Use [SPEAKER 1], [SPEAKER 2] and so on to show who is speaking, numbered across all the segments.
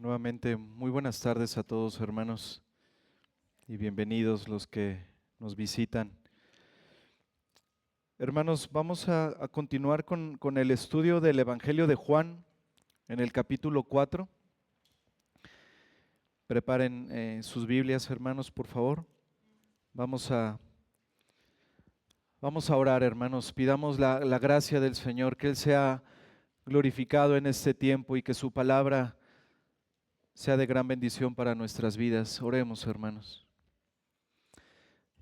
[SPEAKER 1] Nuevamente, muy buenas tardes a todos, hermanos, y bienvenidos los que nos visitan. Hermanos, vamos a continuar con el estudio del Evangelio de Juan en el capítulo 4. Preparen sus Biblias, hermanos, por favor. Vamos a, vamos a orar, hermanos. Pidamos la gracia del Señor, que Él sea glorificado en este tiempo y que su palabra sea de gran bendición para nuestras vidas. Oremos, hermanos.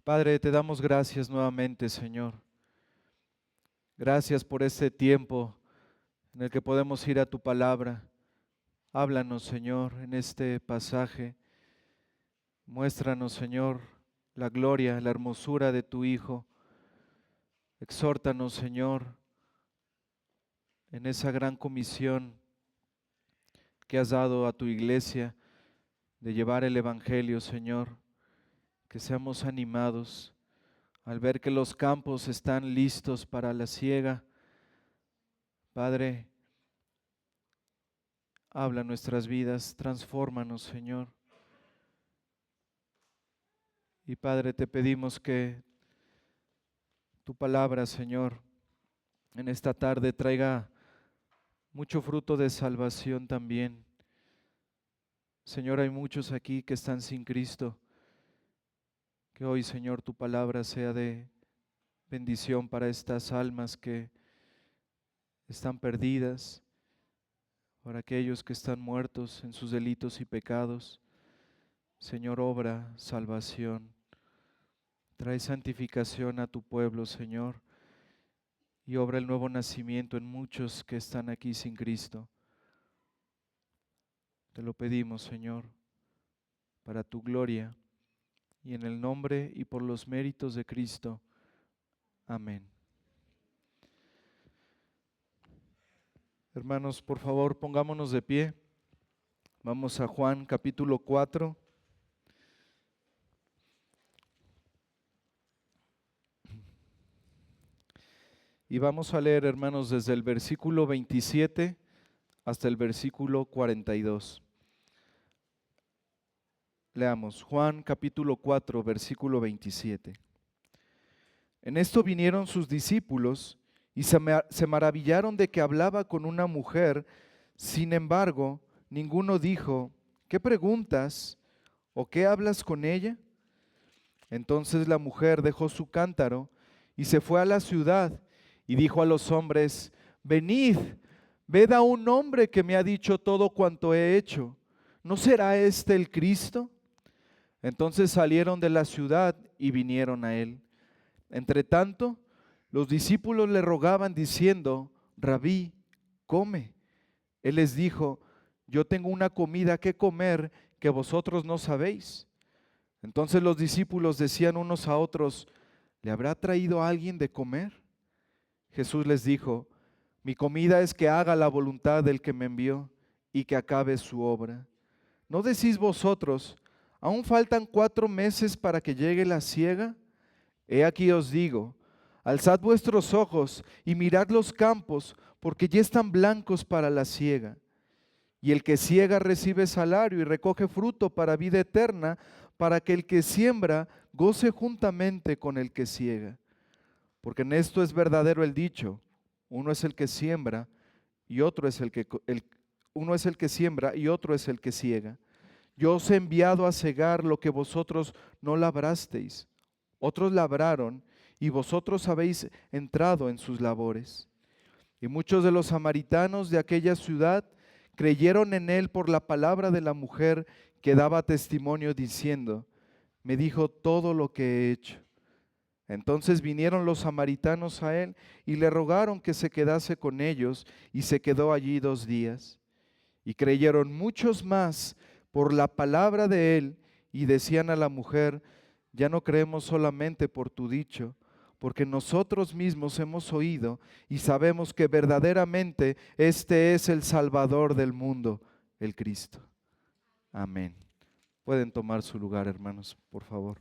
[SPEAKER 1] Padre, te damos gracias nuevamente, Señor. Gracias por este tiempo en el que podemos ir a tu palabra. Háblanos, Señor, en este pasaje. Muéstranos, Señor, la gloria, la hermosura de tu Hijo. Exhórtanos, Señor, en esa gran comisión que has dado a tu iglesia de llevar el Evangelio, Señor. Que seamos animados al ver que los campos están listos para la siega. Padre, habla nuestras vidas, transfórmanos, Señor. Y Padre, te pedimos que tu palabra, Señor, en esta tarde traiga mucho fruto de salvación también. Señor, hay muchos aquí que están sin Cristo. Que hoy, Señor, tu palabra sea de bendición para estas almas que están perdidas, para aquellos que están muertos en sus delitos y pecados. Señor, obra salvación. Trae santificación a tu pueblo, Señor, y obra el nuevo nacimiento en muchos que están aquí sin Cristo. Te lo pedimos, Señor, para tu gloria y en el nombre y por los méritos de Cristo. Amén. Hermanos, por favor, pongámonos de pie. Vamos a Juan capítulo 4. Y vamos a leer, hermanos, desde el versículo 27 hasta el versículo 42. Leamos, Juan capítulo 4, versículo 27. En esto vinieron sus discípulos y se maravillaron de que hablaba con una mujer. Sin embargo, ninguno dijo, ¿qué preguntas o qué hablas con ella? Entonces la mujer dejó su cántaro y se fue a la ciudad y dijo a los hombres, venid, ved a un hombre que me ha dicho todo cuanto he hecho. ¿No será este el Cristo? Entonces salieron de la ciudad y vinieron a él. Entretanto, los discípulos le rogaban diciendo, Rabí, come. Él les dijo, yo tengo una comida que comer que vosotros no sabéis. Entonces los discípulos decían unos a otros, ¿le habrá traído alguien de comer? Jesús les dijo, mi comida es que haga la voluntad del que me envió y que acabe su obra. ¿No decís vosotros, aún faltan 4 meses para que llegue la siega? He aquí os digo, alzad vuestros ojos y mirad los campos, porque ya están blancos para la siega. Y el que siega recibe salario y recoge fruto para vida eterna, para que el que siembra goce juntamente con el que siega. Porque en esto es verdadero el dicho, uno es el que siembra y otro es uno es el que siembra y otro es el que siega. Yo os he enviado a segar lo que vosotros no labrasteis. Otros labraron y vosotros habéis entrado en sus labores. Y muchos de los samaritanos de aquella ciudad creyeron en él por la palabra de la mujer que daba testimonio diciendo, me dijo todo lo que he hecho. Entonces vinieron los samaritanos a él y le rogaron que se quedase con ellos, y se quedó allí 2 días. Y creyeron muchos más por la palabra de él, y decían a la mujer, ya no creemos solamente por tu dicho, porque nosotros mismos hemos oído y sabemos que verdaderamente este es el Salvador del mundo, el Cristo. Amén. Pueden tomar su lugar, hermanos, por favor.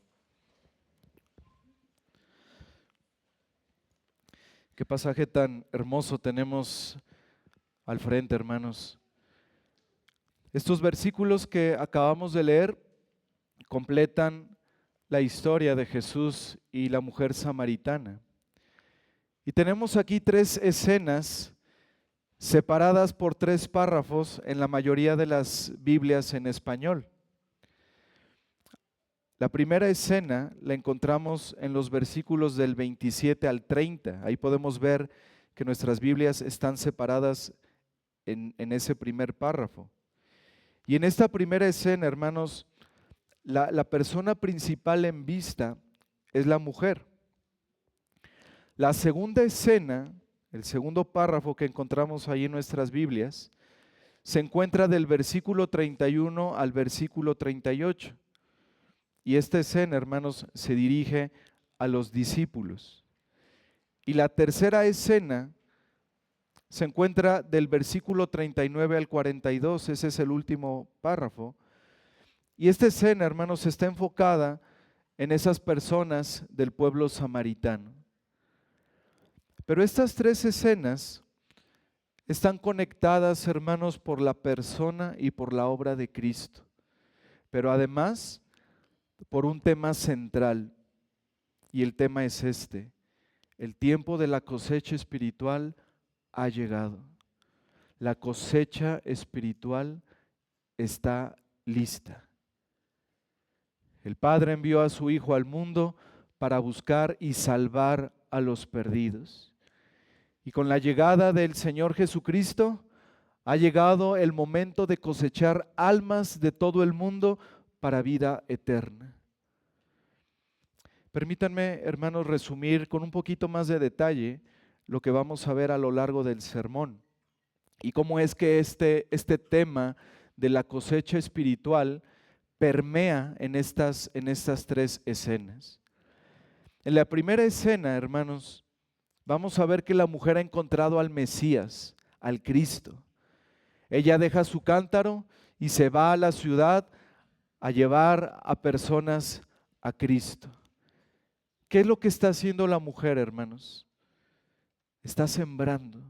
[SPEAKER 1] Qué pasaje tan hermoso tenemos al frente, hermanos. Estos versículos que acabamos de leer completan la historia de Jesús y la mujer samaritana. Y tenemos aquí tres escenas separadas por tres párrafos en la mayoría de las Biblias en español. La primera escena la encontramos en los versículos del 27 al 30. Ahí podemos ver que nuestras Biblias están separadas en ese primer párrafo. Y en esta primera escena, hermanos, la persona principal en vista es la mujer. La segunda escena, el segundo párrafo que encontramos ahí en nuestras Biblias, se encuentra del versículo 31 al versículo 38. Y esta escena, hermanos, se dirige a los discípulos. Y la tercera escena se encuentra del versículo 39 al 42, ese es el último párrafo. Y esta escena, hermanos, está enfocada en esas personas del pueblo samaritano. Pero estas tres escenas están conectadas, hermanos, por la persona y por la obra de Cristo. Pero además, por un tema central. Y el tema es este: el tiempo de la cosecha espiritual ha llegado. La cosecha espiritual está lista. El Padre envió a su Hijo al mundo para buscar y salvar a los perdidos. Y con la llegada del Señor Jesucristo ha llegado el momento de cosechar almas de todo el mundo para vida eterna. Permítanme, hermanos, resumir con un poquito más de detalle lo que vamos a ver a lo largo del sermón y cómo es que este tema de la cosecha espiritual permea en estas tres escenas. En la primera escena, hermanos, vamos a ver que la mujer ha encontrado al Mesías, al Cristo. Ella deja su cántaro y se va a la ciudad a llevar a personas a Cristo. ¿Qué es lo que está haciendo la mujer, hermanos? Está sembrando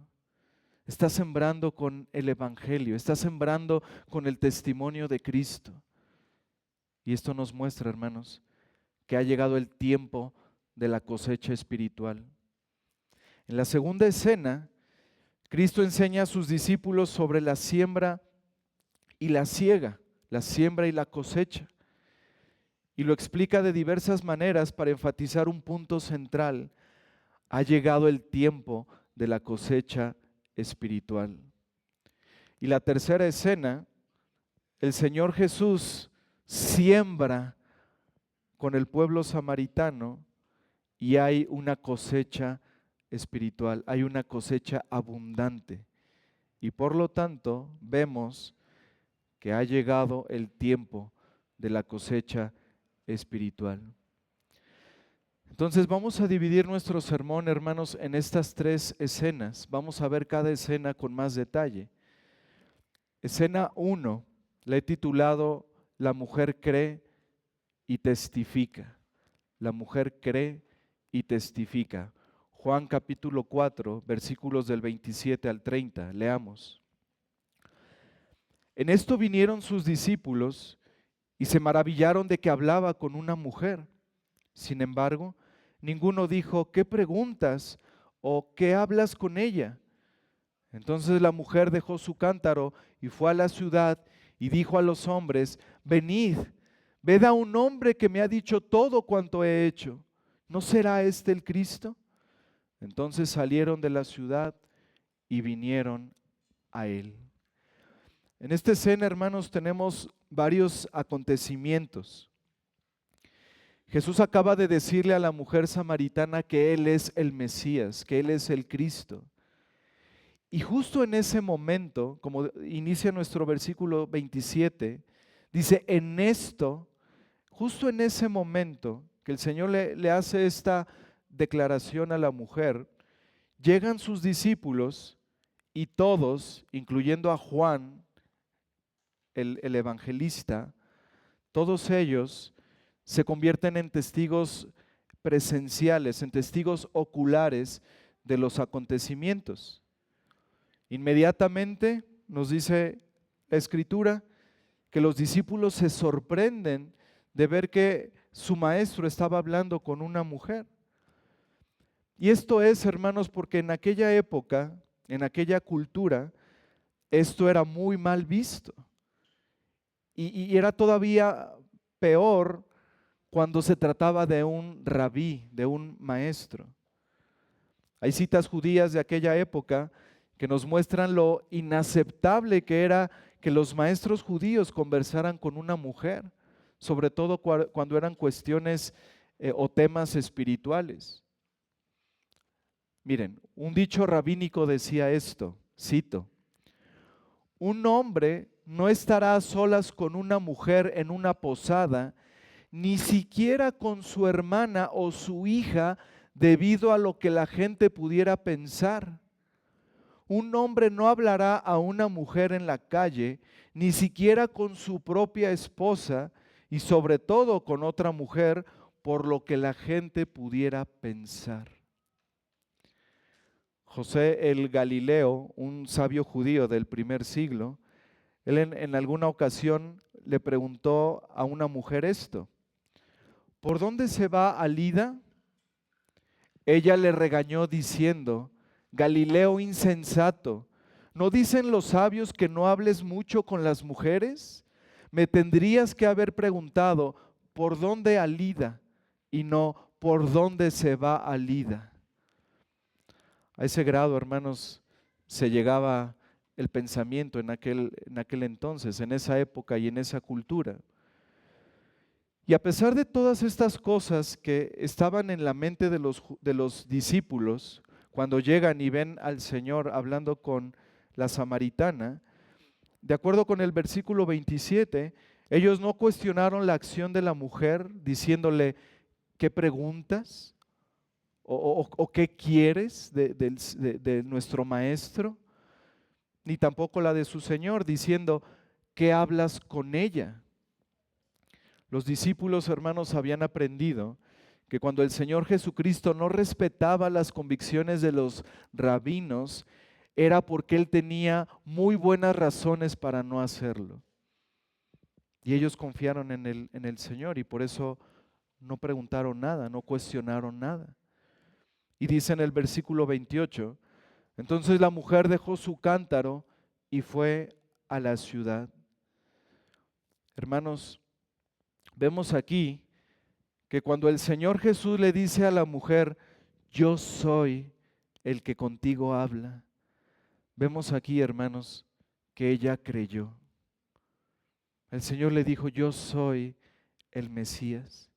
[SPEAKER 1] con el Evangelio, está sembrando con el testimonio de Cristo. Y esto nos muestra, hermanos, que ha llegado el tiempo de la cosecha espiritual. En la segunda escena, Cristo enseña a sus discípulos sobre la siembra y la siega, la siembra y la cosecha. Y lo explica de diversas maneras para enfatizar un punto central: ha llegado el tiempo de la cosecha espiritual. Y la tercera escena, el Señor Jesús siembra con el pueblo samaritano y hay una cosecha espiritual, hay una cosecha abundante. Y por lo tanto vemos que ha llegado el tiempo de la cosecha espiritual. Entonces vamos a dividir nuestro sermón, hermanos, en estas tres escenas. Vamos a ver cada escena con más detalle. Escena 1, la he titulado La mujer cree y testifica. La mujer cree y testifica. Juan capítulo 4, versículos del 27 al 30. Leamos. En esto vinieron sus discípulos y se maravillaron de que hablaba con una mujer. Sin embargo, ninguno dijo: ¿qué preguntas o qué hablas con ella? Entonces la mujer dejó su cántaro y fue a la ciudad y dijo a los hombres: venid, ved a un hombre que me ha dicho todo cuanto he hecho. ¿No será este el Cristo? Entonces salieron de la ciudad y vinieron a él. En esta escena, hermanos, tenemos varios acontecimientos. Jesús acaba de decirle a la mujer samaritana que Él es el Mesías, que Él es el Cristo. Y justo en ese momento, como inicia nuestro versículo 27, dice: en esto, justo en ese momento que el Señor le hace esta declaración a la mujer, llegan sus discípulos y todos, incluyendo a Juan, el evangelista, todos ellos se convierten en testigos presenciales, en testigos oculares de los acontecimientos. Inmediatamente, nos dice la Escritura, que los discípulos se sorprenden de ver que su maestro estaba hablando con una mujer. Y esto es, hermanos, porque en aquella época, en aquella cultura, esto era muy mal visto. Y era todavía peor cuando se trataba de un rabí, de un maestro. Hay citas judías de aquella época que nos muestran lo inaceptable que era que los maestros judíos conversaran con una mujer, sobre todo cuando eran cuestiones o temas espirituales. Miren, un dicho rabínico decía esto, cito: un hombre no estará a solas con una mujer en una posada, ni siquiera con su hermana o su hija, debido a lo que la gente pudiera pensar. Un hombre no hablará a una mujer en la calle, ni siquiera con su propia esposa, y sobre todo con otra mujer, por lo que la gente pudiera pensar. José el Galileo, un sabio judío del primer siglo, él en alguna ocasión le preguntó a una mujer esto: ¿por dónde se va Alida? Ella le regañó diciendo: Galileo insensato, ¿no dicen los sabios que no hables mucho con las mujeres? Me tendrías que haber preguntado: ¿por dónde Alida? Y no: ¿por dónde se va Alida? A ese grado, hermanos, se llegaba el pensamiento en aquel entonces, en esa época y en esa cultura. Y a pesar de todas estas cosas que estaban en la mente de los discípulos, cuando llegan y ven al Señor hablando con la samaritana, de acuerdo con el versículo 27, ellos no cuestionaron la acción de la mujer diciéndole: ¿qué preguntas? ¿O qué quieres de nuestro maestro? Ni tampoco la de su Señor diciendo: ¿qué hablas con ella? Los discípulos, hermanos, habían aprendido que cuando el Señor Jesucristo no respetaba las convicciones de los rabinos, era porque Él tenía muy buenas razones para no hacerlo. Y ellos confiaron en el Señor y por eso no preguntaron nada, no cuestionaron nada. Y dice en el versículo 28, entonces la mujer dejó su cántaro y fue a la ciudad. Hermanos, vemos aquí que cuando el Señor Jesús le dice a la mujer: yo soy el que contigo habla, vemos aquí, hermanos, que ella creyó. El Señor le dijo: yo soy el Mesías.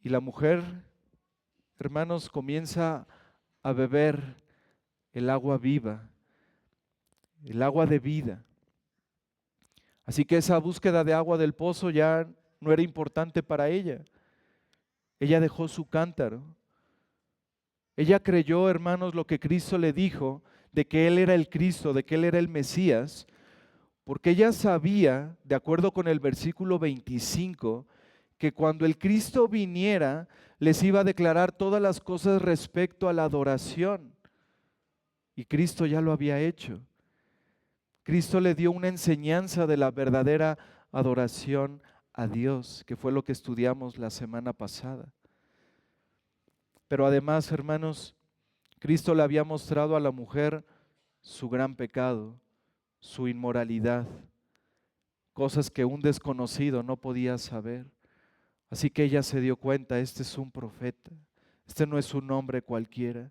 [SPEAKER 1] Y la mujer, hermanos, comienza a beber el agua viva, el agua de vida. Así que esa búsqueda de agua del pozo ya no era importante para ella. Ella dejó su cántaro. Ella creyó, hermanos, lo que Cristo le dijo, de que Él era el Cristo, de que Él era el Mesías, porque ella sabía, de acuerdo con el versículo 25, que cuando el Cristo viniera, les iba a declarar todas las cosas respecto a la adoración. Y Cristo ya lo había hecho. Cristo le dio una enseñanza de la verdadera adoración a Dios, que fue lo que estudiamos la semana pasada. Pero además, hermanos, Cristo le había mostrado a la mujer su gran pecado, su inmoralidad, cosas que un desconocido no podía saber. Así que ella se dio cuenta: este es un profeta, este no es un hombre cualquiera.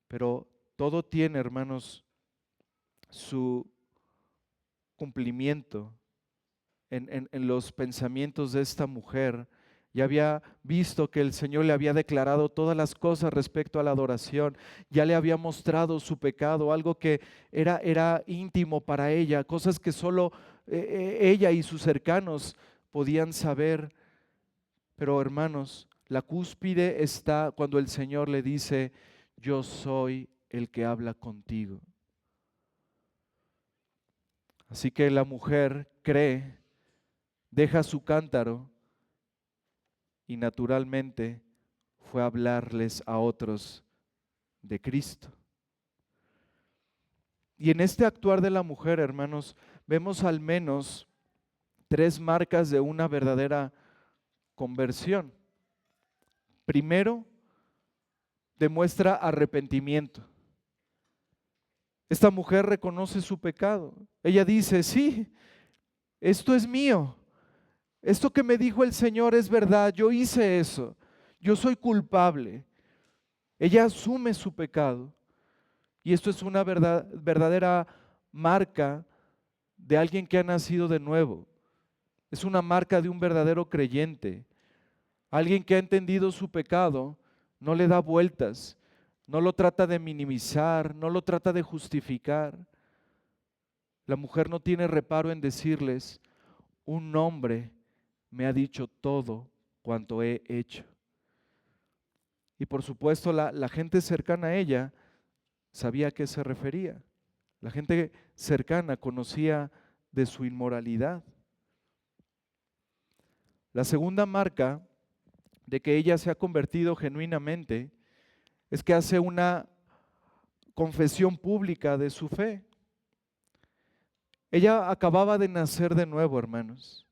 [SPEAKER 1] Pero todo tiene, hermanos, su cumplimiento en los pensamientos de esta mujer. Ya había visto que el Señor le había declarado todas las cosas respecto a la adoración, ya le había mostrado su pecado, algo que era íntimo para ella, cosas que solo ella y sus cercanos podían saber. Pero hermanos, la cúspide está cuando el Señor le dice: yo soy el que habla contigo. Así que la mujer cree, deja su cántaro y naturalmente fue a hablarles a otros de Cristo. Y en este actuar de la mujer, hermanos, vemos al menos tres marcas de una verdadera conversión. Primero, demuestra arrepentimiento. Esta mujer reconoce su pecado. Ella dice, sí, esto es mío. Esto que me dijo el Señor es verdad. Yo hice eso. Yo soy culpable. Ella asume su pecado. Y esto es una verdadera marca de alguien que ha nacido de nuevo. Es una marca de un verdadero creyente. Alguien que ha entendido su pecado, no le da vueltas, no lo trata de minimizar, no lo trata de justificar. La mujer no tiene reparo en decirles, un hombre me ha dicho todo cuanto he hecho. Y por supuesto la gente cercana a ella sabía a qué se refería. La gente cercana conocía de su inmoralidad. La segunda marca de que ella se ha convertido genuinamente es que hace una confesión pública de su fe. Ella acababa de nacer de nuevo, hermanos.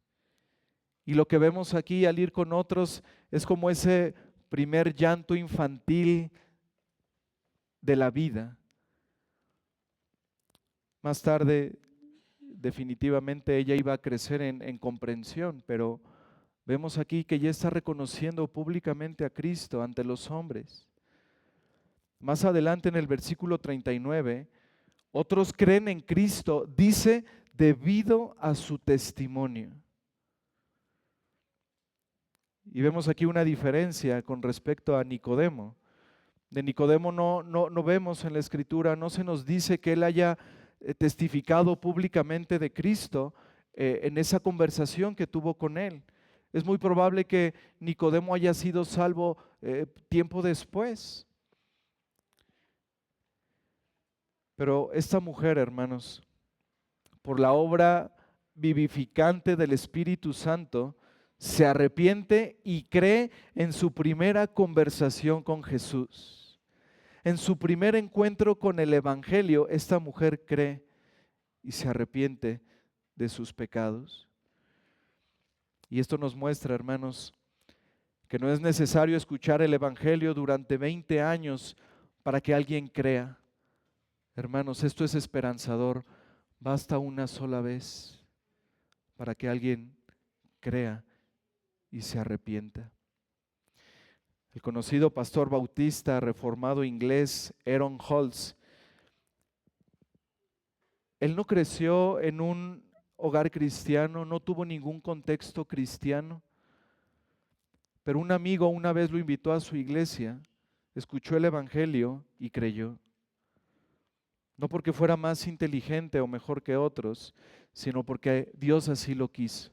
[SPEAKER 1] Y lo que vemos aquí al ir con otros es como ese primer llanto infantil de la vida. Más tarde, definitivamente ella iba a crecer en comprensión, pero vemos aquí que ya está reconociendo públicamente a Cristo ante los hombres. Más adelante en el versículo 39, otros creen en Cristo, dice, debido a su testimonio. Y vemos aquí una diferencia con respecto a Nicodemo. De Nicodemo no vemos en la Escritura, no se nos dice que él haya testificado públicamente de Cristo en esa conversación que tuvo con él. Es muy probable que Nicodemo haya sido salvo tiempo después. Pero esta mujer, hermanos, por la obra vivificante del Espíritu Santo, se arrepiente y cree en su primera conversación con Jesús. En su primer encuentro con el Evangelio, esta mujer cree y se arrepiente de sus pecados. Y esto nos muestra, hermanos, que no es necesario escuchar el Evangelio durante 20 años para que alguien crea. Hermanos, esto es esperanzador. Basta una sola vez para que alguien crea y se arrepienta. El conocido pastor bautista reformado inglés Aaron Holtz, él no creció en un hogar cristiano, no tuvo ningún contexto cristiano, pero un amigo una vez lo invitó a su iglesia, escuchó el evangelio y creyó. No porque fuera más inteligente o mejor que otros, sino porque Dios así lo quiso.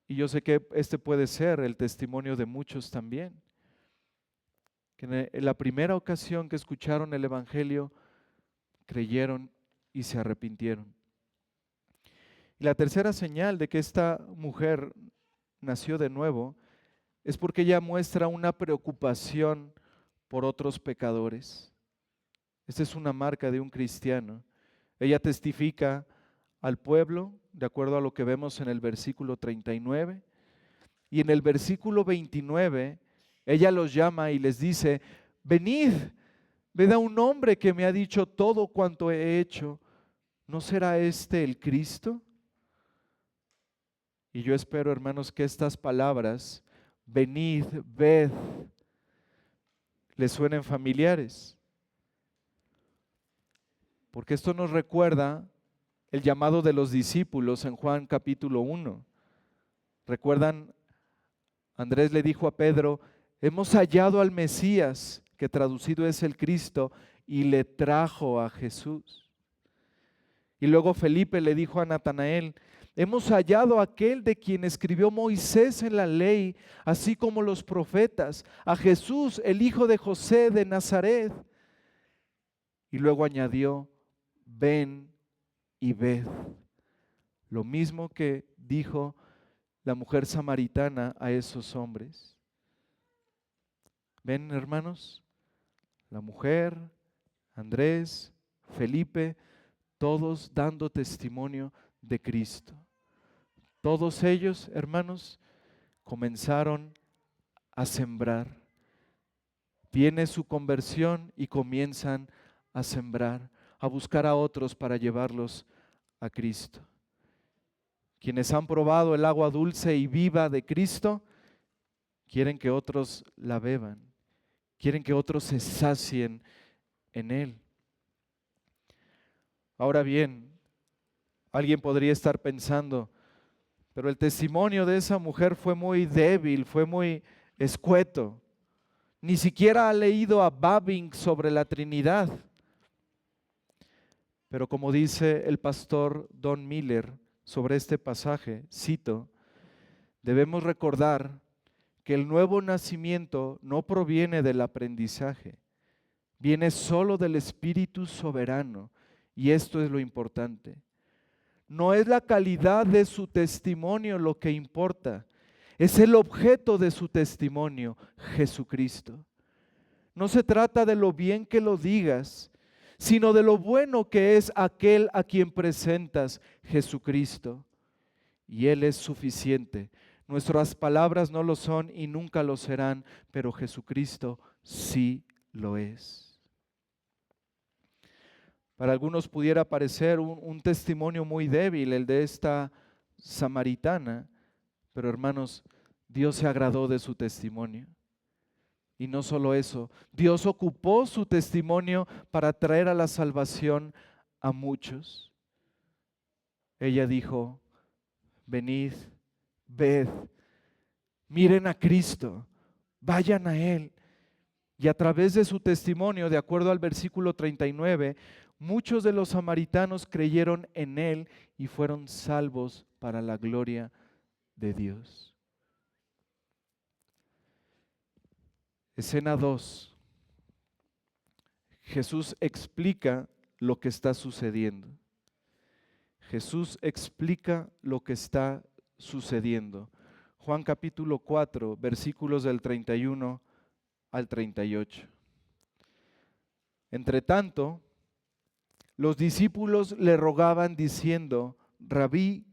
[SPEAKER 1] Y yo sé que este puede ser el testimonio de muchos también, que en la primera ocasión que escucharon el evangelio, creyeron y se arrepintieron. Y la tercera señal de que esta mujer nació de nuevo es porque ella muestra una preocupación por otros pecadores. Esta es una marca de un cristiano. Ella testifica al pueblo, de acuerdo a lo que vemos en el versículo 39, y en el versículo 29, ella los llama y les dice, venid, ved a un hombre que me ha dicho todo cuanto he hecho. ¿No será este el Cristo? Y yo espero, hermanos, que estas palabras, venid, ved, les suenen familiares. Porque esto nos recuerda el llamado de los discípulos en Juan capítulo 1. ¿Recuerdan? Andrés le dijo a Pedro, hemos hallado al Mesías, que traducido es el Cristo, y le trajo a Jesús. Y luego Felipe le dijo a Natanael, hemos hallado a aquel de quien escribió Moisés en la ley, así como los profetas, a Jesús, el hijo de José de Nazaret. Y luego añadió, ven y ved. Lo mismo que dijo la mujer samaritana a esos hombres. ¿Ven, hermanos? La mujer, Andrés, Felipe, todos dando testimonio de Cristo. Todos ellos, hermanos, comenzaron a sembrar. Viene su conversión y comienzan a sembrar, a buscar a otros para llevarlos a Cristo. Quienes han probado el agua dulce y viva de Cristo, quieren que otros la beban, quieren que otros se sacien en Él. Ahora bien, alguien podría estar pensando, pero el testimonio de esa mujer fue muy débil, fue muy escueto. Ni siquiera ha leído a Bavinck sobre la Trinidad. Pero como dice el pastor Don Miller sobre este pasaje, cito, debemos recordar que el nuevo nacimiento no proviene del aprendizaje, viene solo del Espíritu soberano, y esto es lo importante. No es la calidad de su testimonio lo que importa, es el objeto de su testimonio, Jesucristo. No se trata de lo bien que lo digas, sino de lo bueno que es aquel a quien presentas, Jesucristo. Y Él es suficiente. Nuestras palabras no lo son y nunca lo serán, pero Jesucristo sí lo es. Para algunos pudiera parecer un testimonio muy débil el de esta samaritana, pero hermanos, Dios se agradó de su testimonio. Y no solo eso, Dios ocupó su testimonio para traer a la salvación a muchos. Ella dijo, venid, ved, miren a Cristo, vayan a Él. Y a través de su testimonio, de acuerdo al versículo 39, muchos de los samaritanos creyeron en Él y fueron salvos para la gloria de Dios. Escena 2. Jesús explica lo que está sucediendo. Jesús explica lo que está sucediendo. Juan capítulo 4, versículos del 31 al 38. Entre tanto, los discípulos le rogaban diciendo, Rabí,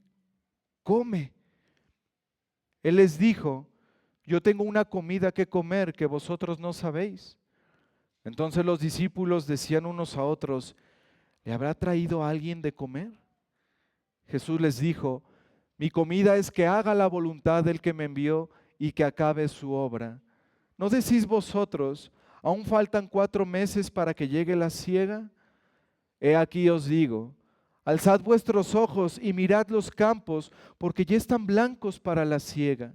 [SPEAKER 1] come. Él les dijo, yo tengo una comida que comer que vosotros no sabéis. Entonces los discípulos decían unos a otros, ¿le habrá traído a alguien de comer? Jesús les dijo, mi comida es que haga la voluntad del que me envió y que acabe su obra. ¿No decís vosotros, aún faltan 4 meses para que llegue la siega? He aquí os digo, alzad vuestros ojos y mirad los campos, porque ya están blancos para la siega.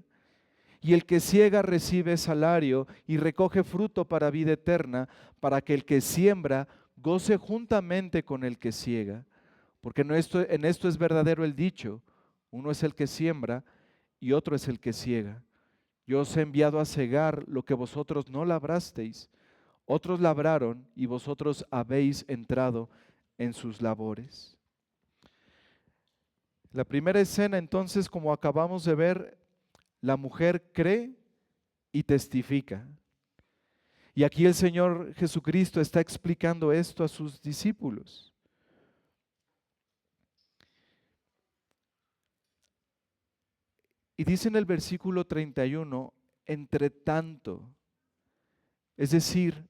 [SPEAKER 1] Y el que siega recibe salario y recoge fruto para vida eterna, para que el que siembra goce juntamente con el que siega. Porque en esto es verdadero el dicho, uno es el que siembra y otro es el que siega. Yo os he enviado a segar lo que vosotros no labrasteis, otros labraron y vosotros habéis entrado en sus labores. La primera escena entonces, como acabamos de ver, la mujer cree y testifica. Y aquí el Señor Jesucristo está explicando esto a sus discípulos. Y dice en el versículo 31, entre tanto, es decir,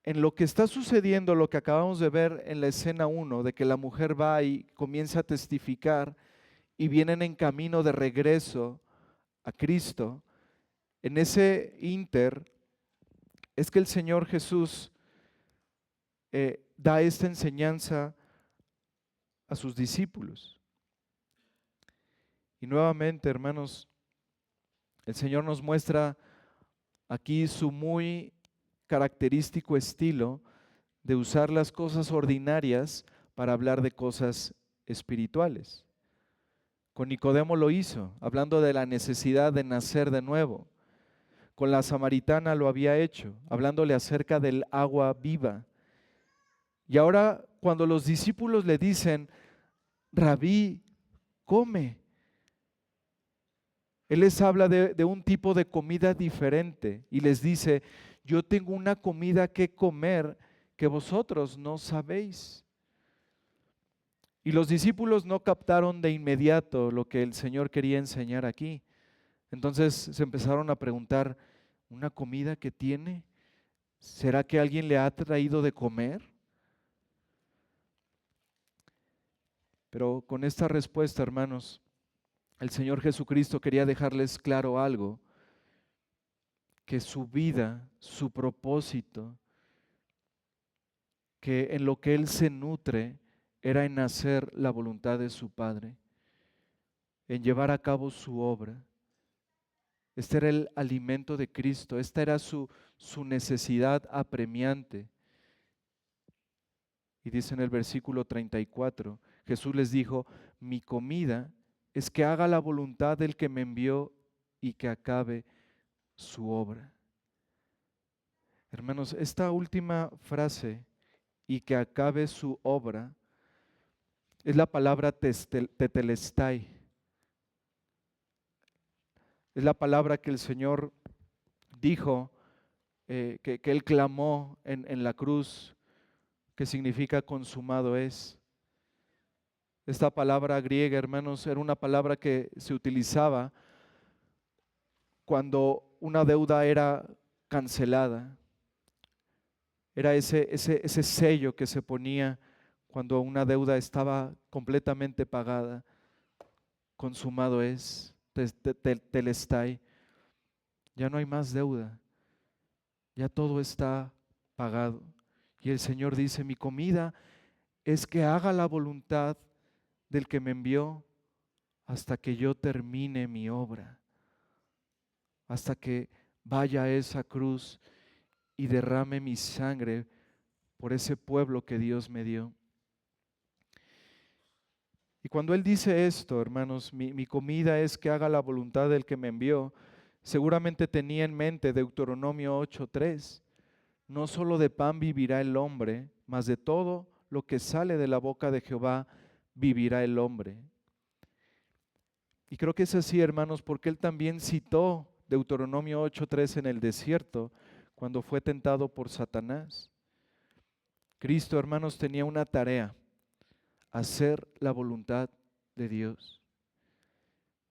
[SPEAKER 1] en lo que está sucediendo, lo que acabamos de ver en la escena 1, de que la mujer va y comienza a testificar y vienen en camino de regreso a Cristo, en ese ínter es que el Señor Jesús da esta enseñanza a sus discípulos. Y nuevamente, hermanos, el Señor nos muestra aquí su muy característico estilo de usar las cosas ordinarias para hablar de cosas espirituales. Con Nicodemo lo hizo, hablando de la necesidad de nacer de nuevo. Con la samaritana lo había hecho, hablándole acerca del agua viva. Y ahora cuando los discípulos le dicen, Rabí, come, Él les habla de un tipo de comida diferente y les dice, yo tengo una comida que comer que vosotros no sabéis. Y los discípulos no captaron de inmediato lo que el Señor quería enseñar aquí. Entonces se empezaron a preguntar, ¿una comida que tiene? ¿Será que alguien le ha traído de comer? Pero con esta respuesta, hermanos, el Señor Jesucristo quería dejarles claro algo, que su vida, su propósito, que en lo que Él se nutre era en hacer la voluntad de su Padre, en llevar a cabo su obra. Este era el alimento de Cristo, esta era su necesidad apremiante. Y dice en el versículo 34, Jesús les dijo, mi comida es que haga la voluntad del que me envió y que acabe su obra. Hermanos, esta última frase, y que acabe su obra, es la palabra tetelestai. Es la palabra que el Señor dijo, que Él clamó en la cruz, que significa consumado es. Esta palabra griega, hermanos, era una palabra que se utilizaba cuando una deuda era cancelada. Era ese sello que se ponía cuando una deuda estaba completamente pagada. Consumado es, telestai. Ya no hay más deuda, ya todo está pagado. Y el Señor dice, mi comida es que haga la voluntad del que me envió hasta que yo termine mi obra, hasta que vaya a esa cruz y derrame mi sangre por ese pueblo que Dios me dio. Y cuando Él dice esto, hermanos, mi comida es que haga la voluntad del que me envió, seguramente tenía en mente Deuteronomio 8:3. No solo de pan vivirá el hombre, mas de todo lo que sale de la boca de Jehová vivirá el hombre. Y creo que es así, hermanos, porque Él también citó Deuteronomio 8:3 en el desierto, cuando fue tentado por Satanás. Cristo, hermanos, tenía una tarea: hacer la voluntad de Dios.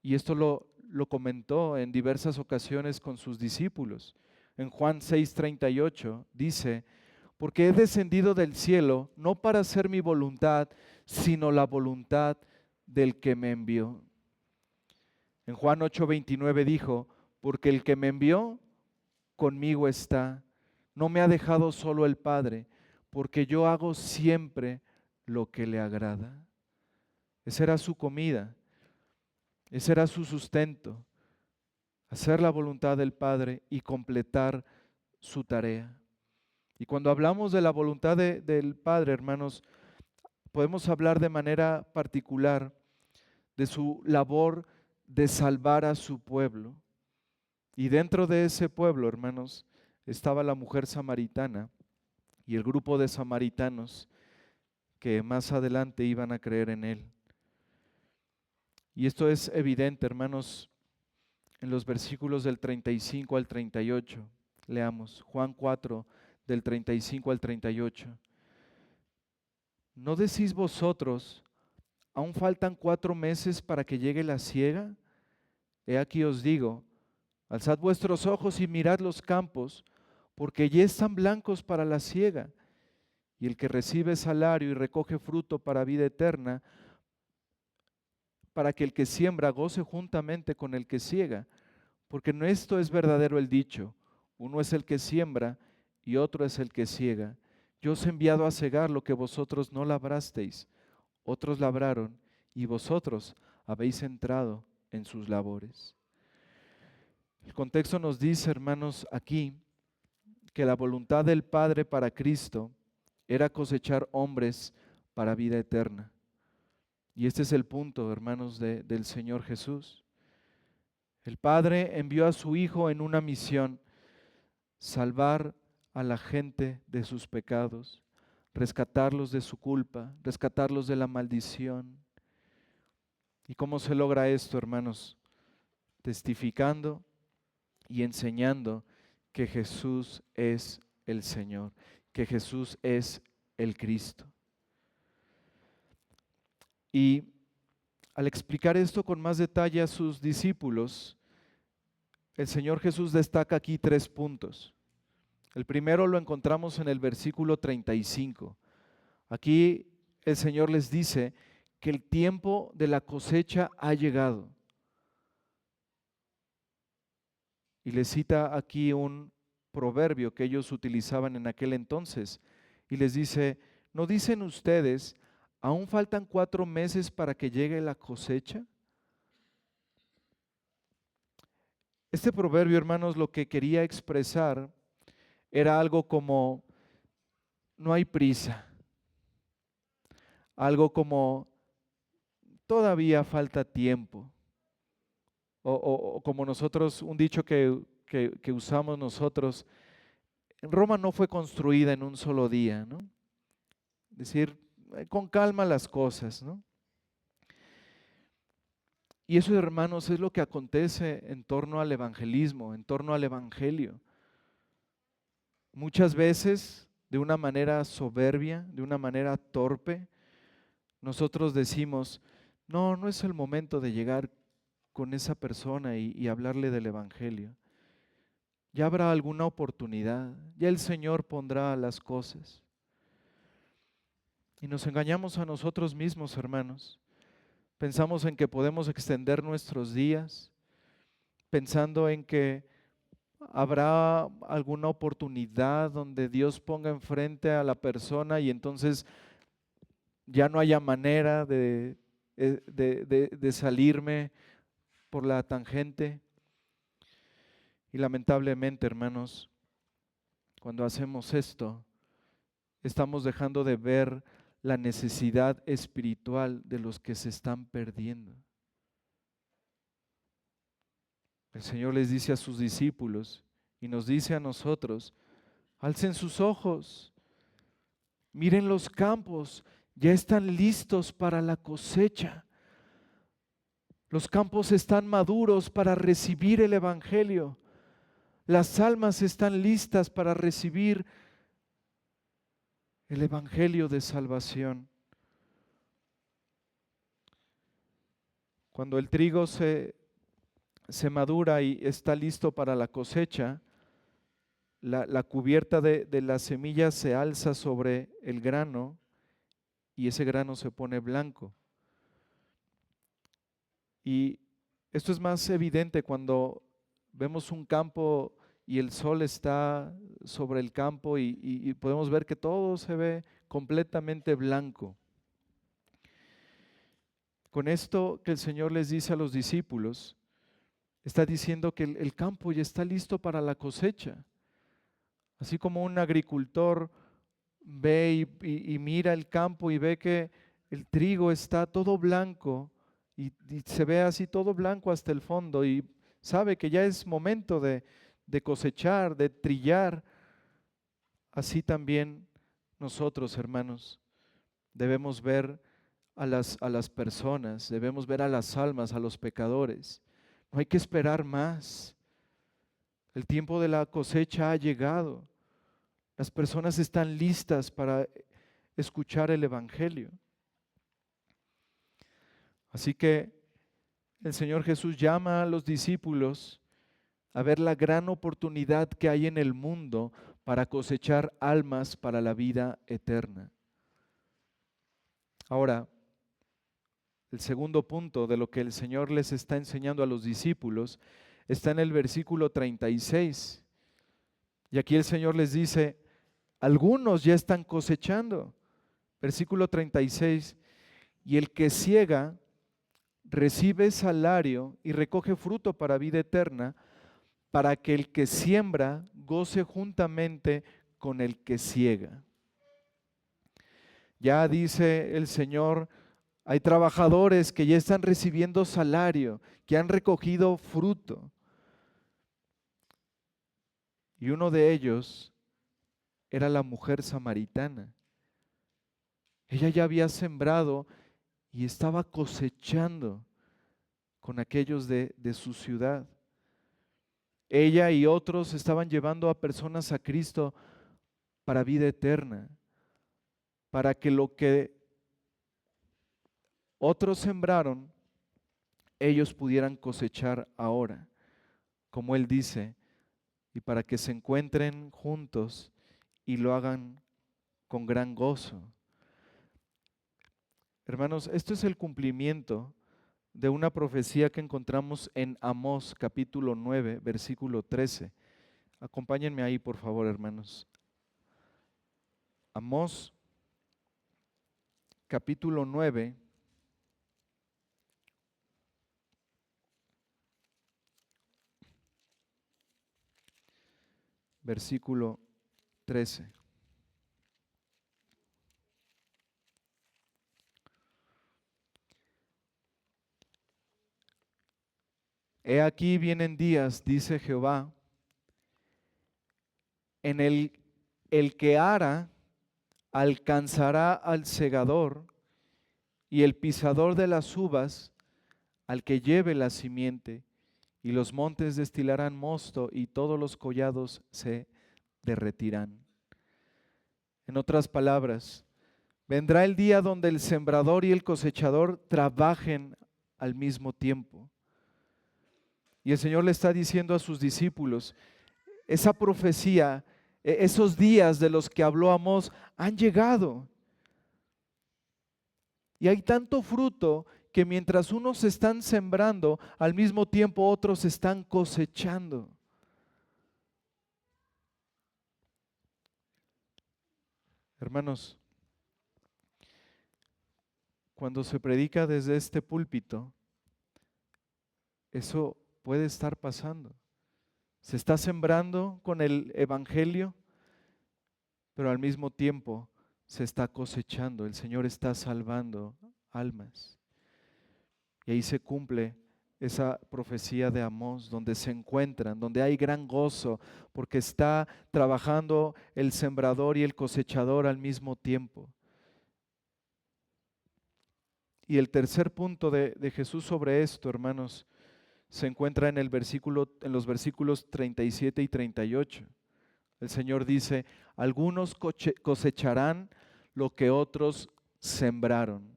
[SPEAKER 1] Y esto lo comentó en diversas ocasiones con sus discípulos. En Juan 6:38 dice, porque he descendido del cielo no para hacer mi voluntad, sino la voluntad del que me envió. En Juan 8:29 dijo, porque el que me envió conmigo está, no me ha dejado solo el Padre, porque yo hago siempre lo que le agrada. Esa era su comida, ese era su sustento, hacer la voluntad del Padre y completar su tarea. Y cuando hablamos de la voluntad del Padre, hermanos, podemos hablar de manera particular de su labor de salvar a su pueblo. Y dentro de ese pueblo, hermanos, estaba la mujer samaritana y el grupo de samaritanos que más adelante iban a creer en Él. Y esto es evidente, hermanos, en los versículos del 35 al 38. Leamos Juan 4, del 35 al 38. ¿No decís vosotros, aún faltan 4 meses para que llegue la siega? He aquí os digo, alzad vuestros ojos y mirad los campos, porque ya están blancos para la siega. Y el que recibe salario y recoge fruto para vida eterna, para que el que siembra goce juntamente con el que siega. Porque no esto es verdadero el dicho, uno es el que siembra y otro es el que siega. Yo os he enviado a segar lo que vosotros no labrasteis, otros labraron y vosotros habéis entrado en sus labores. El contexto nos dice, hermanos, aquí que la voluntad del Padre para Cristo era cosechar hombres para vida eterna. Y este es el punto, hermanos, del Señor Jesús. El Padre envió a su Hijo en una misión: salvar a la gente de sus pecados, rescatarlos de su culpa, rescatarlos de la maldición. ¿Y cómo se logra esto, hermanos? Testificando y enseñando que Jesús es el Señor, que Jesús es el Cristo. Y al explicar esto con más detalle a sus discípulos, el Señor Jesús destaca aquí 3 puntos. El primero lo encontramos en el versículo 35. Aquí el Señor les dice que el tiempo de la cosecha ha llegado. Y les cita aquí un proverbio que ellos utilizaban en aquel entonces. Y les dice, ¿no dicen ustedes, aún faltan 4 meses para que llegue la cosecha? Este proverbio, hermanos, lo que quería expresar era algo como, no hay prisa. Algo como, todavía falta tiempo. O como nosotros, un dicho que usamos nosotros, Roma no fue construida en un solo día, ¿no? Es decir, con calma las cosas, ¿no? Y eso, hermanos, es lo que acontece en torno al evangelismo, en torno al evangelio. Muchas veces, de una manera soberbia, de una manera torpe, nosotros decimos, no, no es el momento de llegar con esa persona y hablarle del evangelio. Ya habrá alguna oportunidad, ya el Señor pondrá las cosas. Y nos engañamos a nosotros mismos, hermanos. Pensamos en que podemos extender nuestros días, pensando en que habrá alguna oportunidad donde Dios ponga enfrente a la persona y entonces ya no haya manera de salirme por la tangente. Y lamentablemente, hermanos, cuando hacemos esto, estamos dejando de ver la necesidad espiritual de los que se están perdiendo. El Señor les dice a sus discípulos y nos dice a nosotros, alcen sus ojos, miren los campos, ya están listos para la cosecha. Los campos están maduros para recibir el evangelio. Las almas están listas para recibir el evangelio de salvación. Cuando el trigo se madura y está listo para la cosecha, la cubierta de la semilla se alza sobre el grano y ese grano se pone blanco. Y esto es más evidente cuando vemos un campo y el sol está sobre el campo y podemos ver que todo se ve completamente blanco. Con esto que el Señor les dice a los discípulos, está diciendo que el campo ya está listo para la cosecha. Así como un agricultor ve y mira el campo y ve que el trigo está todo blanco y se ve así todo blanco hasta el fondo y sabe que ya es momento de cosechar, de trillar. Así también nosotros, hermanos, debemos ver a las personas, debemos ver a las almas, a los pecadores. No hay que esperar más. El tiempo de la cosecha ha llegado. Las personas están listas para escuchar el evangelio. Así que el Señor Jesús llama a los discípulos a ver la gran oportunidad que hay en el mundo para cosechar almas para la vida eterna. Ahora, el segundo punto de lo que el Señor les está enseñando a los discípulos está en el versículo 36. Y aquí el Señor les dice, algunos ya están cosechando. Versículo 36, y el que siega recibe salario y recoge fruto para vida eterna, para que el que siembra goce juntamente con el que siega. Ya dice el Señor, hay trabajadores que ya están recibiendo salario, que han recogido fruto. Y uno de ellos era la mujer samaritana. Ella ya había sembrado y estaba cosechando con aquellos de su ciudad. Ella y otros estaban llevando a personas a Cristo para vida eterna, para que lo que otros sembraron, ellos pudieran cosechar ahora, como Él dice, y para que se encuentren juntos y lo hagan con gran gozo. Hermanos, esto es el cumplimiento de una profecía que encontramos en Amós capítulo 9, versículo 13. Acompáñenme ahí, por favor, hermanos. Amós capítulo 9, versículo 13. He aquí vienen días, dice Jehová, en el que ara alcanzará al segador y el pisador de las uvas al que lleve la simiente, y los montes destilarán mosto y todos los collados se derretirán. En otras palabras, vendrá el día donde el sembrador y el cosechador trabajen al mismo tiempo. Y el Señor le está diciendo a sus discípulos, esa profecía, esos días de los que habló Amós han llegado. Y hay tanto fruto que mientras unos están sembrando, al mismo tiempo otros están cosechando. Hermanos, cuando se predica desde este púlpito, eso puede estar pasando. Se está sembrando con el evangelio, pero al mismo tiempo se está cosechando. El Señor está salvando almas. Y ahí se cumple esa profecía de Amós, donde se encuentran, donde hay gran gozo, porque está trabajando el sembrador y el cosechador al mismo tiempo. Y el tercer punto de Jesús sobre esto, hermanos, se encuentra en los versículos 37 y 38. El Señor dice, algunos cosecharán lo que otros sembraron.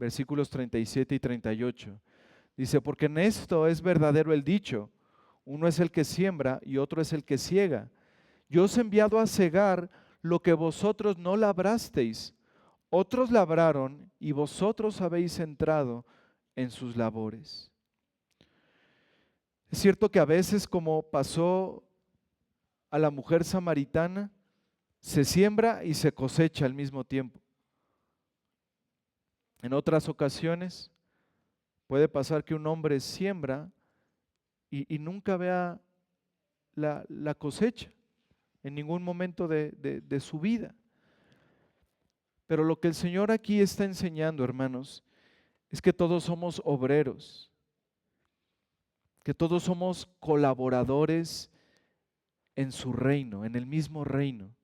[SPEAKER 1] Versículos 37 y 38. Dice, porque en esto es verdadero el dicho, uno es el que siembra y otro es el que ciega. Yo os he enviado a cegar lo que vosotros no labrasteis, otros labraron y vosotros habéis entrado en sus labores. Es cierto que a veces, como pasó a la mujer samaritana, se siembra y se cosecha al mismo tiempo. En otras ocasiones puede pasar que un hombre siembra y nunca vea la cosecha en ningún momento de su vida. Pero lo que el Señor aquí está enseñando, hermanos, es que todos somos obreros, que todos somos colaboradores en su reino, en el mismo reino.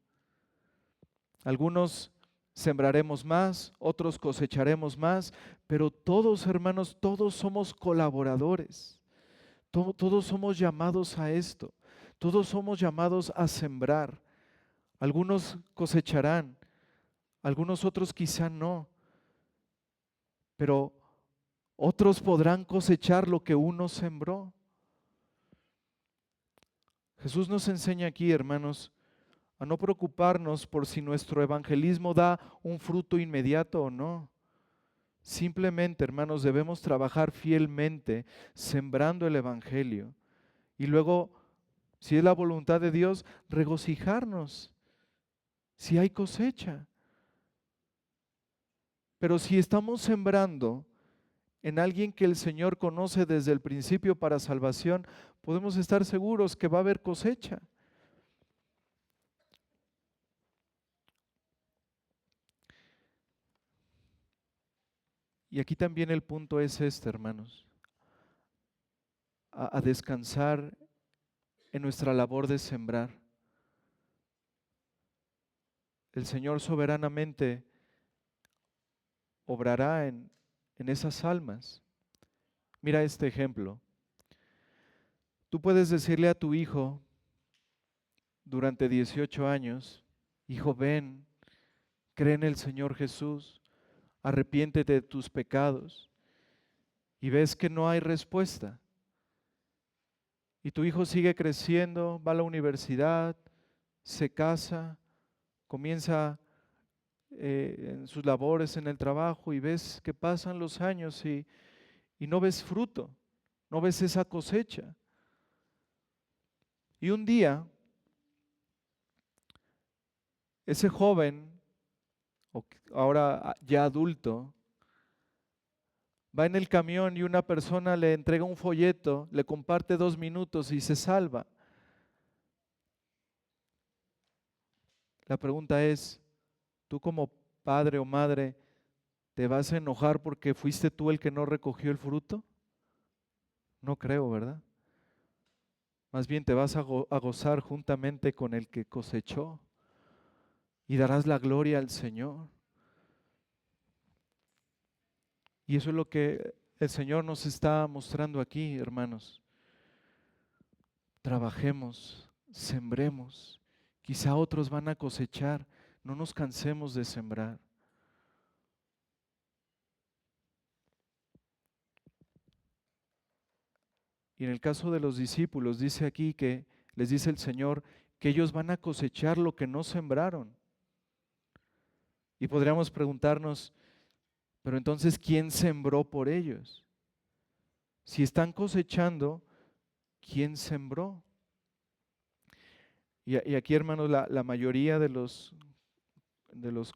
[SPEAKER 1] Algunos sembraremos más, otros cosecharemos más, pero todos, hermanos, todos somos colaboradores. Todos somos llamados a esto. Todos somos llamados a sembrar. Algunos cosecharán, algunos otros quizá no, pero otros podrán cosechar lo que uno sembró. Jesús nos enseña aquí, hermanos, a no preocuparnos por si nuestro evangelismo da un fruto inmediato o no. Simplemente, hermanos, debemos trabajar fielmente sembrando el evangelio y luego, si es la voluntad de Dios, regocijarnos si hay cosecha. Pero si estamos sembrando en alguien que el Señor conoce desde el principio para salvación, podemos estar seguros que va a haber cosecha. Y aquí también el punto es este, hermanos, a descansar en nuestra labor de sembrar. El Señor soberanamente obrará en esas almas. Mira este ejemplo. Tú puedes decirle a tu hijo durante 18 años, hijo, ven, cree en el Señor Jesús, arrepiéntete de tus pecados, y ves que no hay respuesta. Y tu hijo sigue creciendo, va a la universidad, se casa, comienza en sus labores en el trabajo y ves que pasan los años y no ves fruto, no ves esa cosecha. Y un día, ese joven, ahora ya adulto, va en el camión y una persona le entrega un folleto, le comparte 2 minutos y se salva. La pregunta es, ¿tú como padre o madre te vas a enojar porque fuiste tú el que no recogió el fruto? No creo, ¿verdad? Más bien te vas a gozar juntamente con el que cosechó y darás la gloria al Señor. Y eso es lo que el Señor nos está mostrando aquí, hermanos. Trabajemos, sembremos. Quizá otros van a cosechar. No nos cansemos de sembrar. Y en el caso de los discípulos, dice aquí que les dice el Señor que ellos van a cosechar lo que no sembraron. Y podríamos preguntarnos, pero entonces, ¿quién sembró por ellos? Si están cosechando, ¿quién sembró? Y aquí, hermanos, la mayoría de los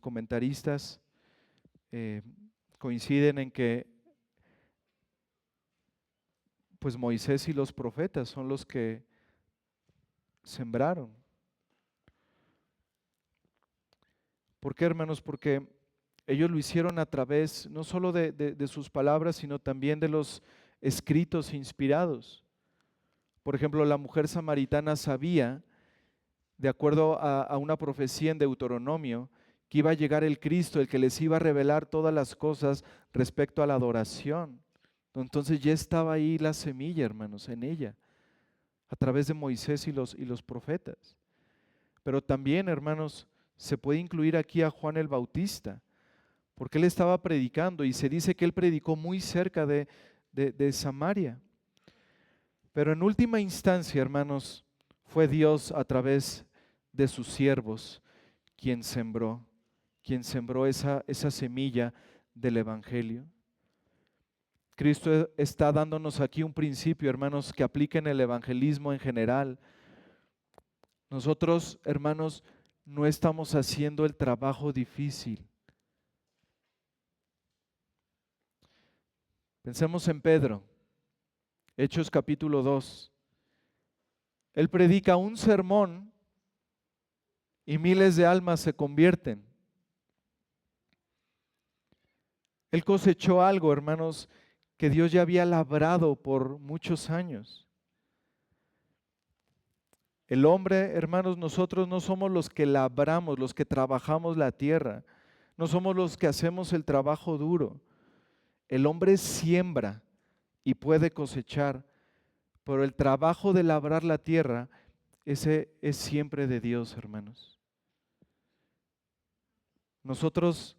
[SPEAKER 1] comentaristas eh, coinciden en que pues Moisés y los profetas son los que sembraron. ¿Por qué, hermanos? Porque ellos lo hicieron a través no solo de sus palabras, sino también de los escritos inspirados. Por ejemplo, la mujer samaritana sabía, de acuerdo a una profecía en Deuteronomio, que iba a llegar el Cristo, el que les iba a revelar todas las cosas respecto a la adoración. Entonces ya estaba ahí la semilla, hermanos, en ella, a través de Moisés y los profetas. Pero también, hermanos, se puede incluir aquí a Juan el Bautista, porque él estaba predicando y se dice que él predicó muy cerca de Samaria. Pero en última instancia, hermanos, fue Dios a través de sus siervos quien sembró esa semilla del Evangelio. Cristo está dándonos aquí un principio, hermanos, que apliquen el evangelismo en general. Nosotros, hermanos, no estamos haciendo el trabajo difícil. Pensemos en Pedro, Hechos capítulo 2. Él predica un sermón y miles de almas se convierten. Él cosechó algo, hermanos, que Dios ya había labrado por muchos años. El hombre, hermanos, nosotros no somos los que labramos, los que trabajamos la tierra. No somos los que hacemos el trabajo duro. El hombre siembra y puede cosechar, pero el trabajo de labrar la tierra, ese es siempre de Dios, hermanos. Nosotros,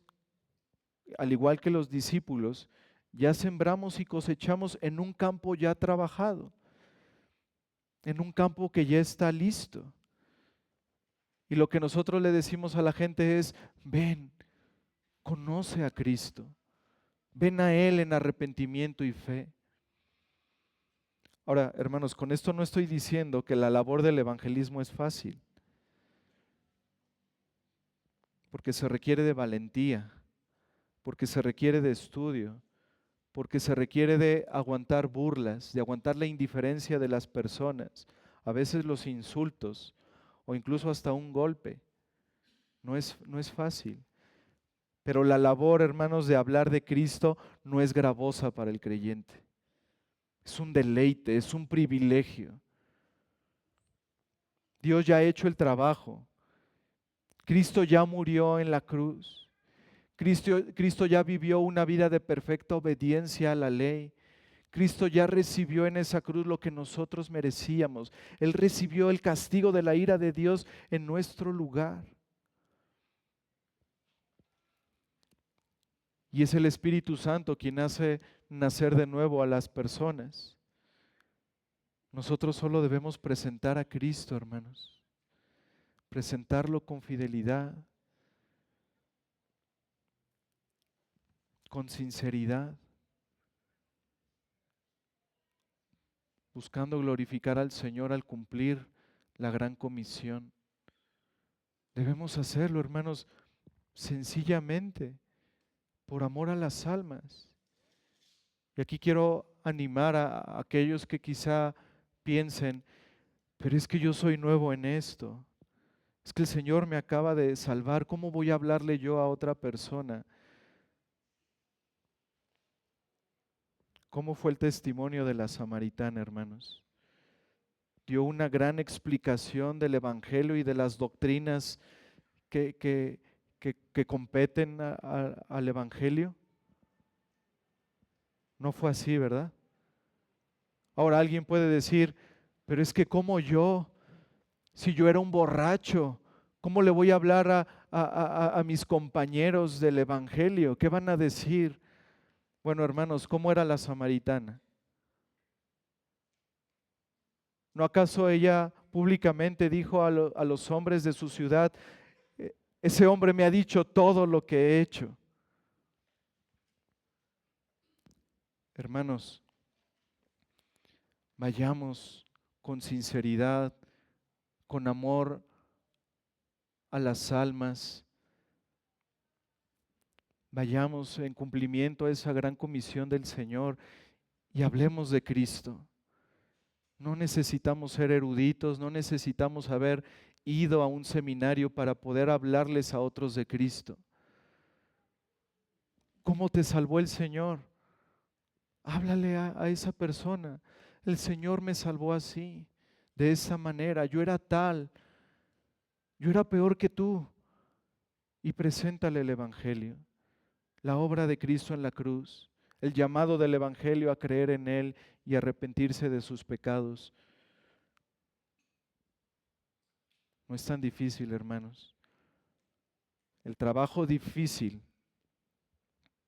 [SPEAKER 1] al igual que los discípulos, ya sembramos y cosechamos en un campo ya trabajado, en un campo que ya está listo. Y lo que nosotros le decimos a la gente es, ven, conoce a Cristo, ven a Él en arrepentimiento y fe. Ahora, hermanos, con esto no estoy diciendo que la labor del evangelismo es fácil, porque se requiere de valentía, porque se requiere de estudio, porque se requiere de aguantar burlas, de aguantar la indiferencia de las personas, a veces los insultos o incluso hasta un golpe. No es fácil. Pero la labor, hermanos, de hablar de Cristo no es gravosa para el creyente. Es un deleite, es un privilegio. Dios ya ha hecho el trabajo. Cristo ya murió en la cruz. Cristo ya vivió una vida de perfecta obediencia a la ley. Cristo ya recibió en esa cruz lo que nosotros merecíamos. Él recibió el castigo de la ira de Dios en nuestro lugar. Y es el Espíritu Santo quien hace nacer de nuevo a las personas. Nosotros solo debemos presentar a Cristo, hermanos. Presentarlo con fidelidad, con sinceridad, buscando glorificar al Señor al cumplir la gran comisión. Debemos hacerlo, hermanos, sencillamente, por amor a las almas. Y aquí quiero animar a aquellos que quizá piensen, pero es que yo soy nuevo en esto. Es que el Señor me acaba de salvar. ¿Cómo voy a hablarle yo a otra persona? ¿Cómo fue el testimonio de la samaritana, hermanos? Dio una gran explicación del Evangelio y de las doctrinas que competen al Evangelio. No fue así, ¿verdad? Ahora alguien puede decir, pero es que como yo, si yo era un borracho, ¿cómo le voy a hablar a mis compañeros del Evangelio? ¿Qué van a decir? Bueno, hermanos, ¿cómo era la samaritana? ¿No acaso ella públicamente dijo a los hombres de su ciudad, ese hombre me ha dicho todo lo que he hecho? Hermanos, vayamos con sinceridad, con amor a las almas. Vayamos en cumplimiento a esa gran comisión del Señor y hablemos de Cristo. No necesitamos ser eruditos, no necesitamos haber ido a un seminario para poder hablarles a otros de Cristo. ¿Cómo te salvó el Señor? Háblale a esa persona. El Señor me salvó así, de esa manera. Yo era tal, yo era peor que tú. Y preséntale el Evangelio, la obra de Cristo en la cruz, el llamado del Evangelio a creer en Él y arrepentirse de sus pecados. No es tan difícil, hermanos. El trabajo difícil